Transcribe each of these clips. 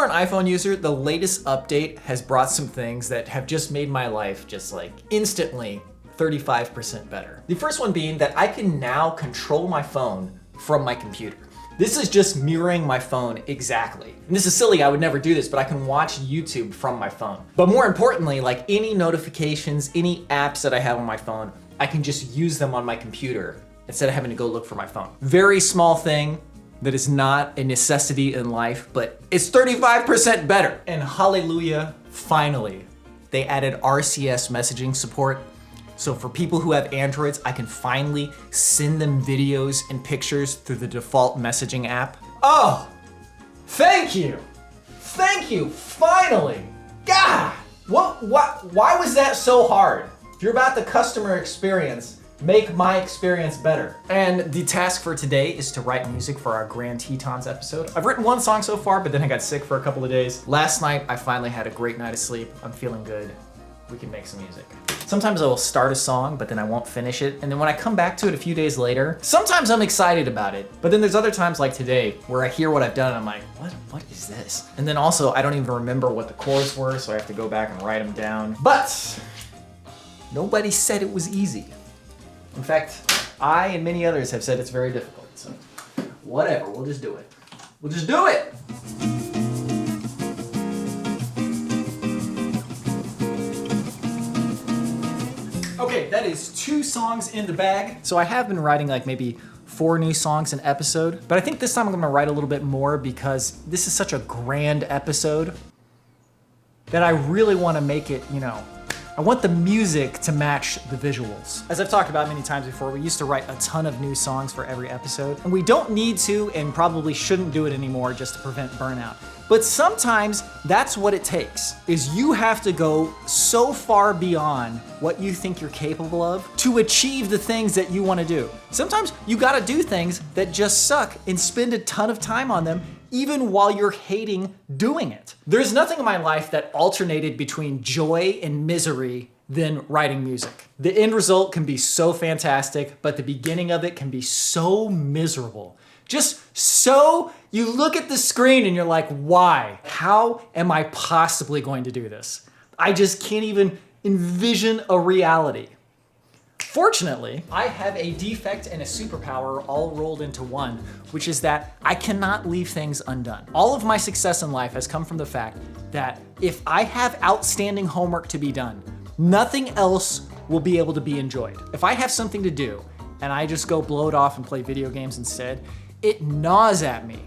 an iPhone user, the latest update has brought some things that have just made my life just like instantly 35% better. The first one being that I can now control my phone from my computer. This is just mirroring my phone exactly. And this is silly, I would never do this, but I can watch YouTube from my phone. But more importantly, like any notifications, any apps that I have on my phone, I can just use them on my computer instead of having to go look for my phone. Very small thing that is not a necessity in life, but it's 35% better. And hallelujah, finally, they added RCS messaging support. So for people who have Androids, I can finally send them videos and pictures through the default messaging app. Oh, thank you. Thank you, finally. God, why was that so hard? If you're about the customer experience, make my experience better. And the task for today is to write music for our Grand Tetons episode. I've written one song so far, but then I got sick for a couple of days. Last night, I finally had a great night of sleep. I'm feeling good. We can make some music. Sometimes I will start a song, but then I won't finish it. And then when I come back to it a few days later, sometimes I'm excited about it. But then there's other times like today where I hear what I've done and I'm like, what is this? And then also I don't even remember what the chords were, so I have to go back and write them down. But nobody said it was easy. In fact, I and many others have said it's very difficult. So whatever, we'll just do it. We'll just do it. Okay, that is 2 songs in the bag. So I have been writing like maybe 4 new songs an episode, but I think this time I'm gonna write a little bit more because this is such a grand episode that I really wanna make it, I want the music to match the visuals. As I've talked about many times before, we used to write a ton of new songs for every episode, and we don't need to and probably shouldn't do it anymore just to prevent burnout. But sometimes that's what it takes, is you have to go so far beyond what you think you're capable of to achieve the things that you want to do. Sometimes you gotta do things that just suck and spend a ton of time on them even while you're hating doing it. There's nothing in my life that alternated between joy and misery than writing music. The end result can be so fantastic, but the beginning of it can be so miserable. You look at the screen and you're like, why? How am I possibly going to do this? I just can't even envision a reality. Fortunately, I have a defect and a superpower all rolled into one, which is that I cannot leave things undone. All of my success in life has come from the fact that if I have outstanding homework to be done, nothing else will be able to be enjoyed. If I have something to do and I just go blow it off and play video games instead, it gnaws at me.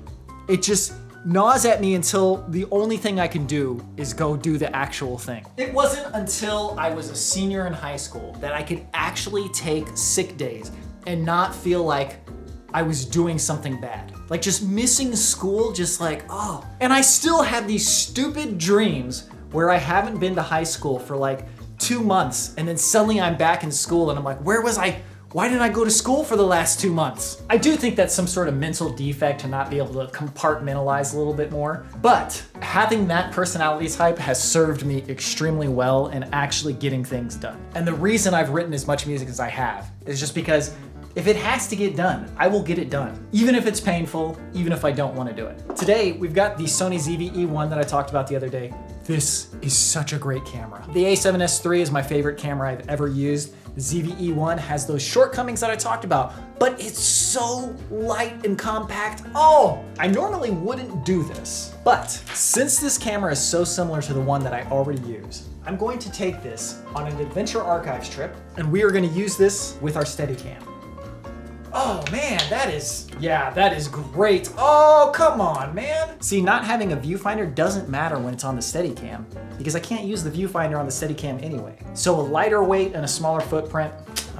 It just gnaws at me until the only thing I can do is go do the actual thing. It wasn't until I was a senior in high school that I could actually take sick days and not feel like I was doing something bad. Like just missing school, just like, oh. And I still have these stupid dreams where I haven't been to high school for like 2 months and then suddenly I'm back in school and I'm like, where was I? Why didn't I go to school for the last 2 months? I do think that's some sort of mental defect to not be able to compartmentalize a little bit more, but having that personality type has served me extremely well in actually getting things done. And the reason I've written as much music as I have is just because if it has to get done, I will get it done. Even if it's painful, even if I don't want to do it. Today, we've got the Sony ZV-E1 that I talked about the other day. This is such a great camera. The a7S III is my favorite camera I've ever used. The ZV-E1 has those shortcomings that I talked about, but it's so light and compact. Oh, I normally wouldn't do this, but since this camera is so similar to the one that I already use, I'm going to take this on an Adventure Archives trip, and we are gonna use this with our Steadicam. Oh man, that is great. Oh, come on, man. See, not having a viewfinder doesn't matter when it's on the Steadicam because I can't use the viewfinder on the Steadicam anyway. So a lighter weight and a smaller footprint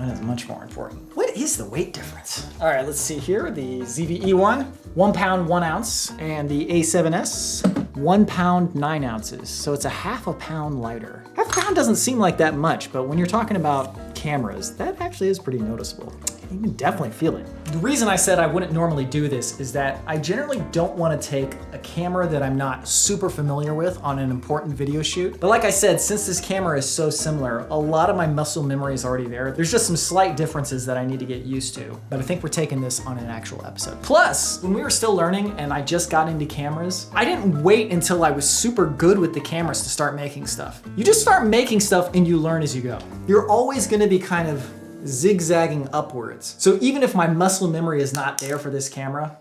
is much more important. What is the weight difference? All right, let's see here. The ZV-E1, 1 pound, 1 ounce, and the A7S, 1 pound, 9 ounces. So it's a half a pound lighter. Half a pound doesn't seem like that much, but when you're talking about cameras, that actually is pretty noticeable. You can definitely feel it. The reason I said I wouldn't normally do this is that I generally don't want to take a camera that I'm not super familiar with on an important video shoot. But like I said, since this camera is so similar, a lot of my muscle memory is already there. There's just some slight differences that I need to get used to. But I think we're taking this on an actual episode. Plus, when we were still learning and I just got into cameras, I didn't wait until I was super good with the cameras to start making stuff. You just start making stuff and you learn as you go. You're always gonna be kind of zigzagging upwards. So even if my muscle memory is not there for this camera,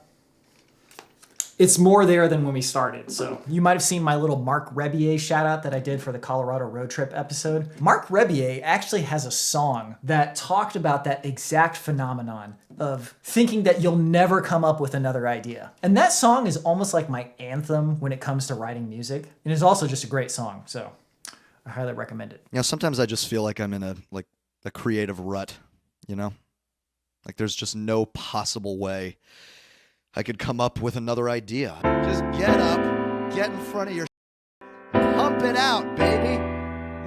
it's more there than when we started. So you might have seen my little Marc Rebier shout out that I did for the Colorado road trip episode. Marc Rebier actually has a song that talked about that exact phenomenon of thinking that you'll never come up with another idea. And that song is almost like my anthem when it comes to writing music. And it's also just a great song. So I highly recommend it. You know, sometimes I just feel like I'm in a creative rut, you know? Like there's just no possible way I could come up with another idea. Just get up, get in front of your pump it out, baby.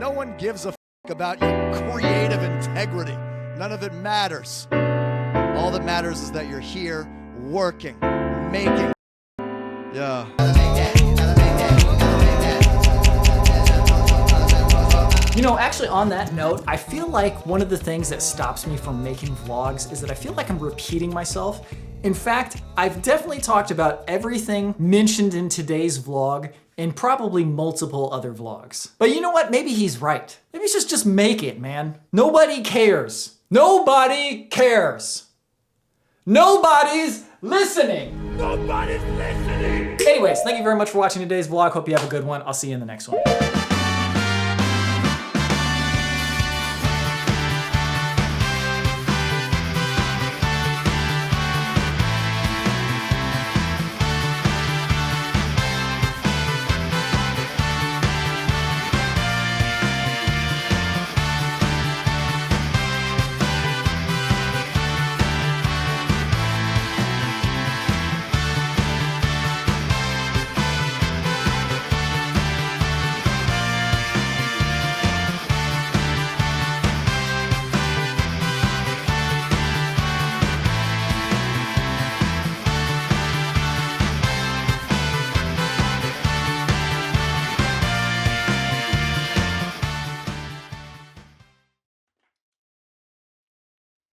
No one gives a about your creative integrity. None of it matters. All that matters is that you're here working, making. Yeah. You know, actually on that note, I feel like one of the things that stops me from making vlogs is that I feel like I'm repeating myself. In fact, I've definitely talked about everything mentioned in today's vlog and probably multiple other vlogs. But you know what? Maybe he's right. Maybe it's just make it, man. Nobody cares. Nobody cares. Nobody's listening. Nobody's listening. Anyways, thank you very much for watching today's vlog. Hope you have a good one. I'll see you in the next one.